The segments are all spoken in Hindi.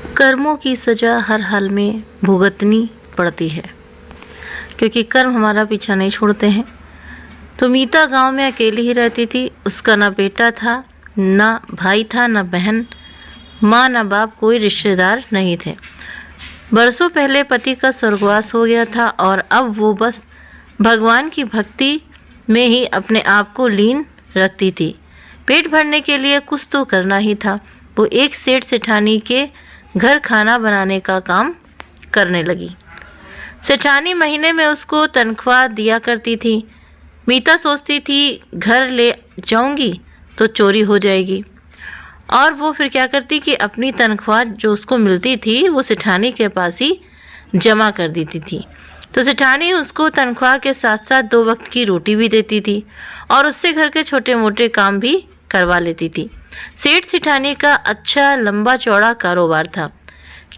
कर्मों की सज़ा हर हाल में भुगतनी पड़ती है, क्योंकि कर्म हमारा पीछा नहीं छोड़ते हैं। तो मीता गांव में अकेली ही रहती थी। उसका ना बेटा था, ना भाई था, ना बहन, माँ ना बाप, कोई रिश्तेदार नहीं थे। बरसों पहले पति का स्वर्गवास हो गया था और अब वो बस भगवान की भक्ति में ही अपने आप को लीन रखती थी। पेट भरने के लिए कुछ तो करना ही था। वो एक सेठ सेठानी के घर खाना बनाने का काम करने लगी। सेठानी महीने में उसको तनख्वाह दिया करती थी। मीता सोचती थी घर ले जाऊंगी तो चोरी हो जाएगी, और वो फिर क्या करती कि अपनी तनख्वाह जो उसको मिलती थी वो सेठानी के पास ही जमा कर देती थी। तो सेठानी उसको तनख्वाह के साथ साथ 2 वक्त की रोटी भी देती थी और उससे घर के छोटे मोटे काम भी करवा लेती थी। सेठ सेठानी का अच्छा लंबा चौड़ा कारोबार था।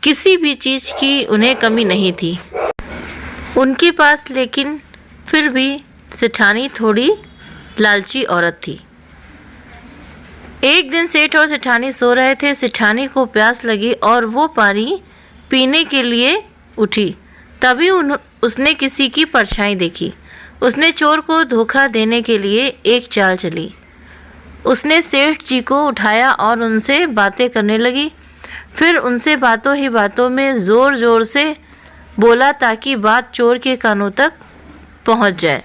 किसी भी चीज़ की उन्हें कमी नहीं थी उनके पास, लेकिन फिर भी सेठानी थोड़ी लालची औरत थी। एक दिन सेठ और सेठानी सो रहे थे। सेठानी को प्यास लगी और वो पानी पीने के लिए उठी। तभी उसने किसी की परछाई देखी। उसने चोर को धोखा देने के लिए एक चाल चली। उसने सेठ जी को उठाया और उनसे बातें करने लगी। फिर उनसे बातों ही बातों में ज़ोर ज़ोर से बोला ताकि बात चोर के कानों तक पहुंच जाए।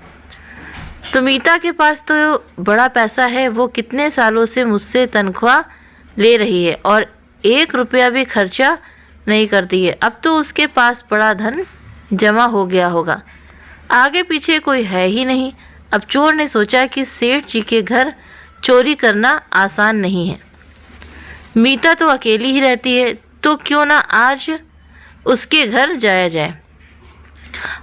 तो मीता के पास तो बड़ा पैसा है, वो कितने सालों से मुझसे तनख्वाह ले रही है और 1 रुपया भी खर्चा नहीं करती है। अब तो उसके पास बड़ा धन जमा हो गया होगा। आगे पीछे कोई है ही नहीं। अब चोर ने सोचा कि सेठ जी के घर चोरी करना आसान नहीं है। मीता तो अकेली ही रहती है, तो क्यों ना आज उसके घर जाया जाए।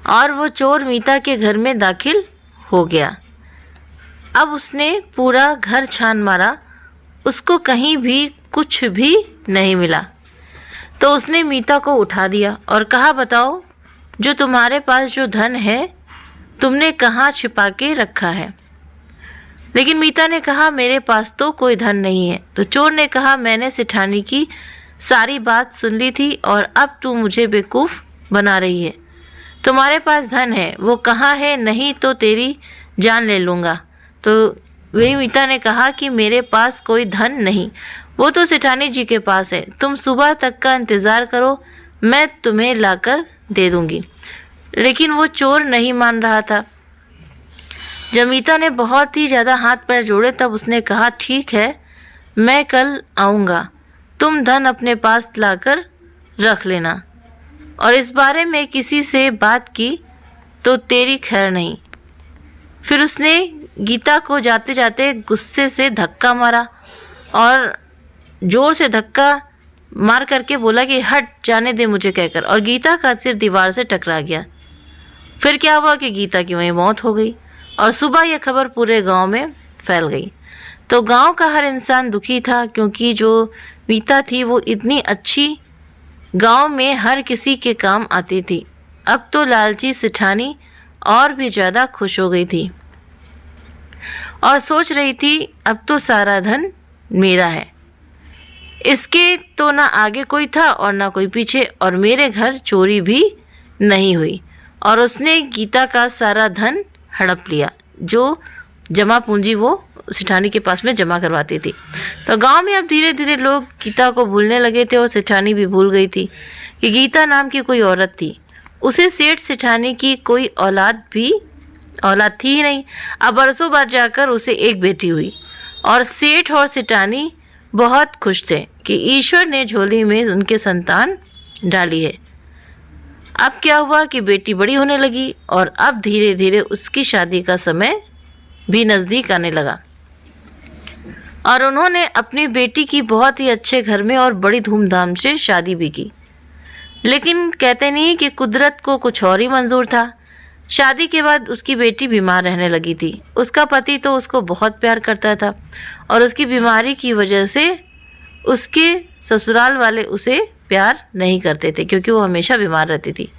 और वो चोर मीता के घर में दाखिल हो गया। अब उसने पूरा घर छान मारा, उसको कहीं भी कुछ भी नहीं मिला। तो उसने मीता को उठा दिया और कहा, बताओ जो तुम्हारे पास जो धन है तुमने कहाँ छिपा के रखा है। लेकिन मीता ने कहा, मेरे पास तो कोई धन नहीं है। तो चोर ने कहा, मैंने सेठानी की सारी बात सुन ली थी और अब तू मुझे बेवकूफ़ बना रही है। तुम्हारे पास धन है, वो कहाँ है, नहीं तो तेरी जान ले लूँगा। तो वही मीता ने कहा कि मेरे पास कोई धन नहीं, वो तो सेठानी जी के पास है। तुम सुबह तक का इंतज़ार करो, मैं तुम्हें लाकर दे दूँगी। लेकिन वो चोर नहीं मान रहा था। जब मीता ने बहुत ही ज़्यादा हाथ पैर जोड़े तब उसने कहा, ठीक है, मैं कल आऊँगा, तुम धन अपने पास लाकर रख लेना, और इस बारे में किसी से बात की तो तेरी खैर नहीं। फिर उसने गीता को जाते जाते गुस्से से धक्का मारा और ज़ोर से धक्का मार करके बोला कि हट, जाने दे मुझे कहकर, और गीता का सिर दीवार से टकरा गया। फिर क्या हुआ कि गीता की वहीं मौत हो गई और सुबह यह खबर पूरे गांव में फैल गई। तो गांव का हर इंसान दुखी था, क्योंकि जो मीता थी वो इतनी अच्छी गांव में हर किसी के काम आती थी। अब तो लालची सेठानी और भी ज़्यादा खुश हो गई थी और सोच रही थी अब तो सारा धन मेरा है। इसके तो ना आगे कोई था और ना कोई पीछे, और मेरे घर चोरी भी नहीं हुई। और उसने गीता का सारा धन हड़प लिया, जो जमा पूंजी वो सेठानी के पास में जमा करवाती थी। तो गांव में अब धीरे धीरे लोग गीता को भूलने लगे थे और सेठानी भी भूल गई थी कि गीता नाम की कोई औरत थी। उसे सेठ सेठानी की कोई औलाद थी ही नहीं। अब बरसों बाद जाकर उसे एक बेटी हुई और सेठ और सेठानी बहुत खुश थे कि ईश्वर ने झोली में उनके संतान डाली है। अब क्या हुआ कि बेटी बड़ी होने लगी और अब धीरे धीरे उसकी शादी का समय भी नज़दीक आने लगा और उन्होंने अपनी बेटी की बहुत ही अच्छे घर में और बड़ी धूमधाम से शादी भी की। लेकिन कहते नहीं कि कुदरत को कुछ और ही मंजूर था। शादी के बाद उसकी बेटी बीमार रहने लगी थी। उसका पति तो उसको बहुत प्यार करता था और उसकी बीमारी की वजह से उसके ससुराल वाले उसे प्यार नहीं करते थे, क्योंकि वो हमेशा बीमार रहती थी।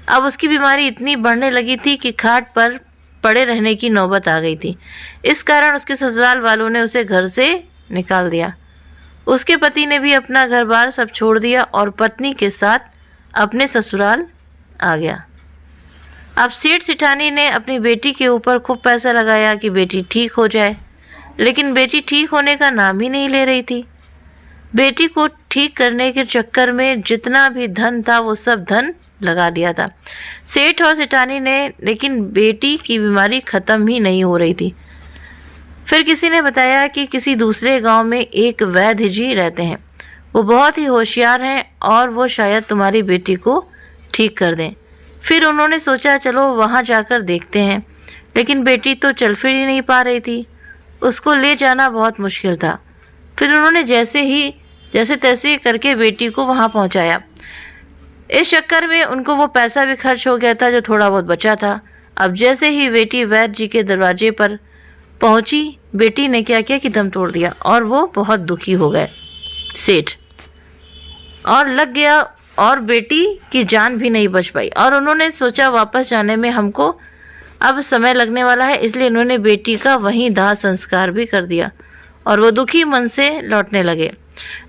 अब उसकी बीमारी इतनी बढ़ने लगी थी कि खाट पर पड़े रहने की नौबत आ गई थी। इस कारण उसके ससुराल वालों ने उसे घर से निकाल दिया उसके पति ने भी अपना घर बार सब छोड़ दिया और पत्नी के साथ अपने ससुराल आ गया। अब सेठ सेठानी ने अपनी बेटी के ऊपर खूब पैसा लगाया कि बेटी ठीक हो जाए, लेकिन बेटी ठीक होने का नाम ही नहीं ले रही थी। बेटी को ठीक करने के चक्कर में जितना भी धन था वो सब धन लगा दिया था सेठ और सेठानी ने, लेकिन बेटी की बीमारी ख़त्म ही नहीं हो रही थी। फिर किसी ने बताया कि किसी दूसरे गांव में एक वैद्य जी रहते हैं, वो बहुत ही होशियार हैं और वो शायद तुम्हारी बेटी को ठीक कर दें। फिर उन्होंने सोचा चलो वहां जाकर देखते हैं, लेकिन बेटी तो चल फिर ही नहीं पा रही थी, उसको ले जाना बहुत मुश्किल था। फिर उन्होंने जैसे तैसे करके बेटी को वहां पहुंचाया। इस चक्कर में उनको वो पैसा भी खर्च हो गया था जो थोड़ा बहुत बचा था। अब जैसे ही बेटी वैद्य जी के दरवाजे पर पहुंची, बेटी ने क्या किया कि दम तोड़ दिया और वो बहुत दुखी हो गए सेठ, और लग गया और बेटी की जान भी नहीं बच पाई। और उन्होंने सोचा वापस जाने में हमको अब समय लगने वाला है, इसलिए उन्होंने बेटी का वहीं दाह संस्कार भी कर दिया और वो दुखी मन से लौटने लगे।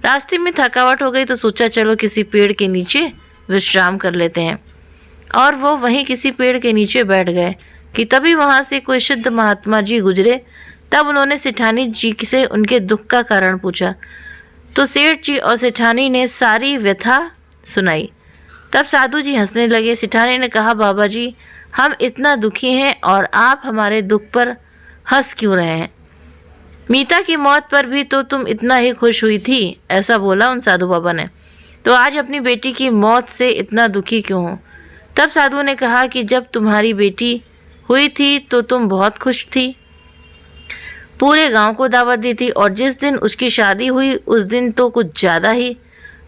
रास्ते में थकावट हो गई तो सोचा चलो किसी पेड़ के नीचे विश्राम कर लेते हैं, और वो वहीं किसी पेड़ के नीचे बैठ गए कि तभी वहाँ से कोई सिद्ध महात्मा जी गुजरे। तब उन्होंने सेठानी जी से उनके दुख का कारण पूछा, तो सेठ जी और सेठानी ने सारी व्यथा सुनाई। तब साधु जी हंसने लगे। सेठानी ने कहा, बाबा जी हम इतना दुखी हैं और आप हमारे दुख पर हंस क्यों रहे हैं? मीता की मौत पर भी तो तुम इतना ही खुश हुई थी, ऐसा बोला उन साधु बाबा ने, तो आज अपनी बेटी की मौत से इतना दुखी क्यों हो? तब साधु ने कहा कि जब तुम्हारी बेटी हुई थी तो तुम बहुत खुश थी, पूरे गांव को दावत दी थी, और जिस दिन उसकी शादी हुई उस दिन तो कुछ ज़्यादा ही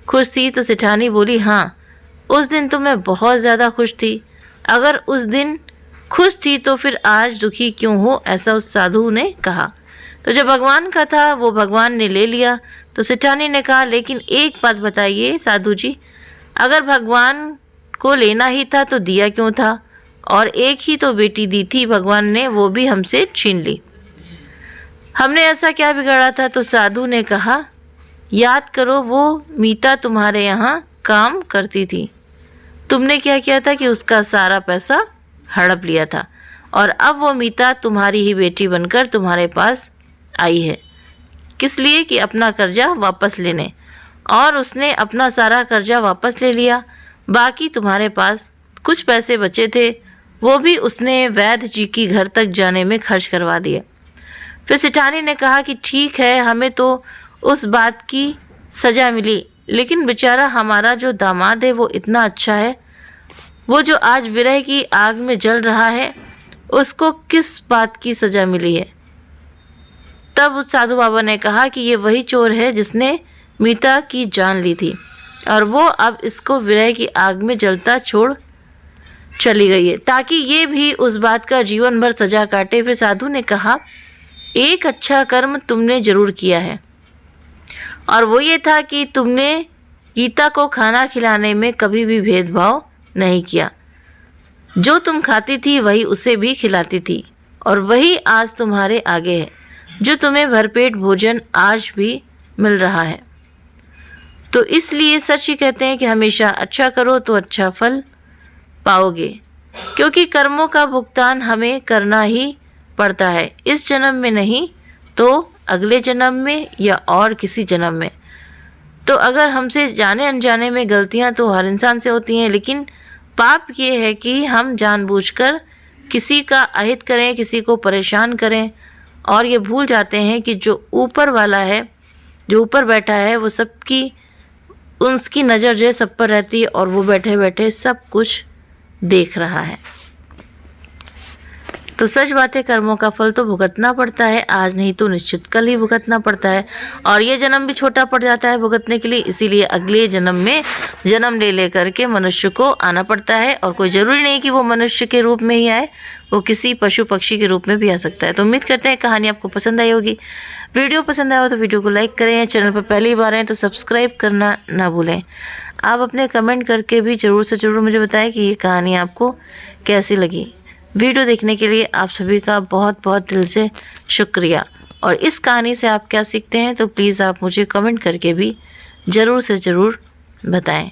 खुश थी। तो सेठानी बोली, हाँ उस दिन तो मैं बहुत ज़्यादा खुश थी। अगर उस दिन खुश थी तो फिर आज दुखी क्यों हो? ऐसा उस साधु ने कहा। तो जब भगवान का था वो भगवान ने ले लिया। तो सेठानी ने कहा, लेकिन एक बात बताइए साधु जी, अगर भगवान को लेना ही था तो दिया क्यों था? और एक ही तो बेटी दी थी भगवान ने, वो भी हमसे छीन ली, हमने ऐसा क्या बिगाड़ा था? तो साधु ने कहा, याद करो वो मीता तुम्हारे यहाँ काम करती थी, तुमने क्या किया था कि उसका सारा पैसा हड़प लिया था, और अब वो मीता तुम्हारी ही बेटी बनकर तुम्हारे पास आई है। किस लिए? कि अपना कर्जा वापस लेने, और उसने अपना सारा कर्जा वापस ले लिया। बाकी तुम्हारे पास कुछ पैसे बचे थे वो भी उसने वैद्य जी की घर तक जाने में खर्च करवा दिए। फिर सेठानी ने कहा कि ठीक है, हमें तो उस बात की सज़ा मिली, लेकिन बेचारा हमारा जो दामाद है वो इतना अच्छा है, वो जो आज विरह की आग में जल रहा है, उसको किस बात की सज़ा मिली है? तब उस साधु बाबा ने कहा कि ये वही चोर है जिसने मीता की जान ली थी, और वो अब इसको विरह की आग में जलता छोड़ चली गई है, ताकि ये भी उस बात का जीवन भर सजा काटे। फिर साधु ने कहा, एक अच्छा कर्म तुमने जरूर किया है, और वो ये था कि तुमने गीता को खाना खिलाने में कभी भी भेदभाव नहीं किया। जो तुम खाती थी वही उसे भी खिलाती थी, और वही आज तुम्हारे आगे है, जो तुम्हें भरपेट भोजन आज भी मिल रहा है। तो इसलिए सच ही कहते हैं कि हमेशा अच्छा करो तो अच्छा फल पाओगे, क्योंकि कर्मों का भुगतान हमें करना ही पड़ता है, इस जन्म में नहीं तो अगले जन्म में या और किसी जन्म में। तो अगर हमसे जाने अनजाने में गलतियां तो हर इंसान से होती हैं, लेकिन पाप ये है कि हम जानबूझकर किसी का अहित करें, किसी को परेशान करें, और ये भूल जाते हैं कि जो ऊपर वाला है, जो ऊपर बैठा है, वो सबकी उसकी नज़र जो है सब पर रहती है, और वो बैठे बैठे सब कुछ देख रहा है। तो सच बात है, कर्मों का फल तो भुगतना पड़ता है, आज नहीं तो निश्चित कल ही भुगतना पड़ता है, और ये जन्म भी छोटा पड़ जाता है भुगतने के लिए। इसीलिए अगले जन्म में जन्म ले लेकर के मनुष्य को आना पड़ता है, और कोई ज़रूरी नहीं कि वो मनुष्य के रूप में ही आए, वो किसी पशु पक्षी के रूप में भी आ सकता है। तो उम्मीद करते हैं कहानी आपको पसंद आई होगी। वीडियो पसंद आया हो तो वीडियो को लाइक करें, चैनल पर पहली बार आए तो सब्सक्राइब करना ना भूलें। आप अपने कमेंट करके भी ज़रूर से ज़रूर मुझे बताएं कि ये कहानी आपको कैसी लगी। वीडियो देखने के लिए आप सभी का बहुत बहुत दिल से शुक्रिया। और इस कहानी से आप क्या सीखते हैं तो प्लीज़ आप मुझे कमेंट करके भी ज़रूर से ज़रूर बताएं।